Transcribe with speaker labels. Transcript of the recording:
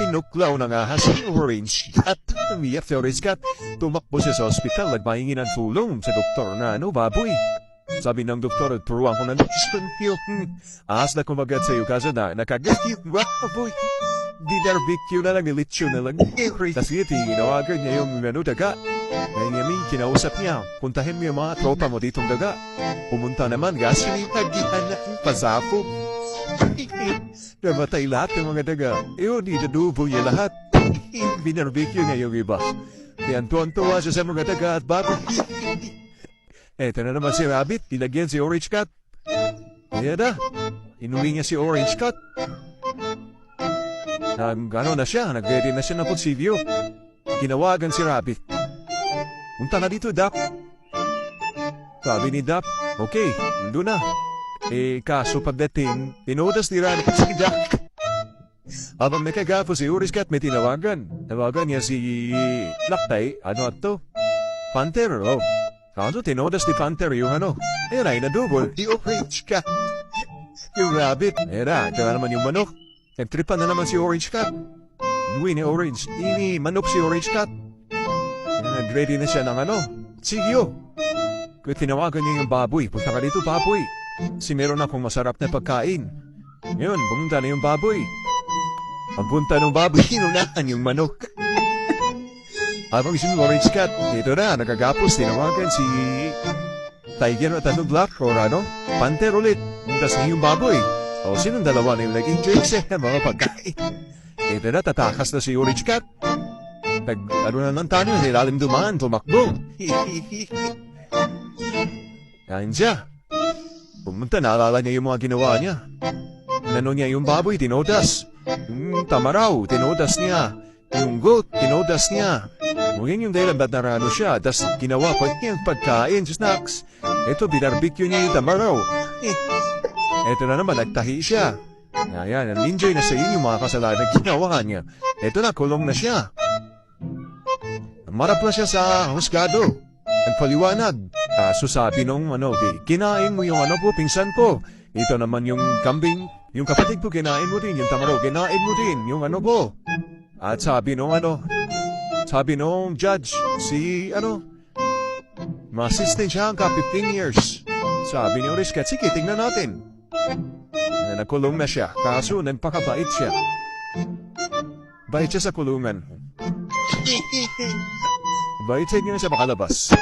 Speaker 1: Tinuklaw ng ahas si Orange at umiyak si Orange Cat. Tumakbo siya sa ospital at mahingin ng tulong sa doktor na baboy. Sabi ng doktor at turuan ko ng ahas na kumagat sa iyo kasi na nakagat yung baboy. Di barbecue na lang, nilitsyo na lang. Kasi tinawagan niya yung daga. Kaya niya kinausap niya, puntahin mo yung mga tropa mo ditong daga. Pumunta naman, gasolin, nagihan na yung pasapog. Namatay lahat ng mga daga. Iyon, idadubo niya lahat. Binarbecue niya yung iba. Kaya tuwan-tuwa siya sa mga daga at baboy. Eto na naman si Rabbit, ilagyan si Orange Cat. Kaya na, inuwi niya si Orange Cat. Ano na siya, nag-ready na siya ng pulsivyo. Ginawagan si Rabbit. Punta na dito, Dap. Sabi ni Dap, okay, nandun na. Kaso pagdating, tinodas ni Rabbit si Dap. Habang nakagapo si Orange Cat, may tinawagan. Tawagan niya si Laktay, ano ato? Panther, oh. Kaso tinodas ni Panther yung Era, inadubol, di Orange Cat. Yung Rabbit, ito na naman yung manok. Nagtripan na naman si Orange Cat. Inuwi ni Orange. Manok si Orange Cat. Nag-ready na siya ng sigyo. Kaya tinawagan niya yung baboy. Punta ka dito, baboy. Kasi meron akong masarap na pagkain. Ngayon, pumunta na yung baboy. Ang punta ng baboy, inunahan yung manok. Habang si Orange Cat, dito na, nagagapos, tinawagan si Tiger at Black or Panther ulit. Puntas niya yung baboy. O sinong dalawa na yung naging drinks mga pagkain. Ito na, tatakas na si Orange Cat. Na ng tanyo, nilalim dumaan, tumakbo. Yan siya. Pumunta, naalala niya yung mga ginawa niya. Niya yung baboy, tinodas. Yung tamaraw, tinodas niya. Yung goat, tinodas niya. Mungkin yung dahilan ba't narano siya, tas ginawa pa niya yung pagkain, snacks. Ito, binarbecue niya yung tamaraw. Ito na naman, nagtahi siya. Ayan, enjoy na sa inyo mga kasalanan ginawa niya. Ito na, kulong na siya. Marap na siya sa husgado. Nagpaliwanag. So sabi nung kinain mo yung po, pingsan ko. Ito naman yung kambing. Yung kapatid ko, kinain mo din. Yung tamaro, kinain mo din. Yung ko. At sabi nung sabi nung judge, ma-assistant siya hanggang 15 years. Sabi ni Orange Cat, sige, tingnan natin. Nakulong na siya, kaso nagpakabait siya. Bait siya sa kulungan. Bait siya niya sa makalabas.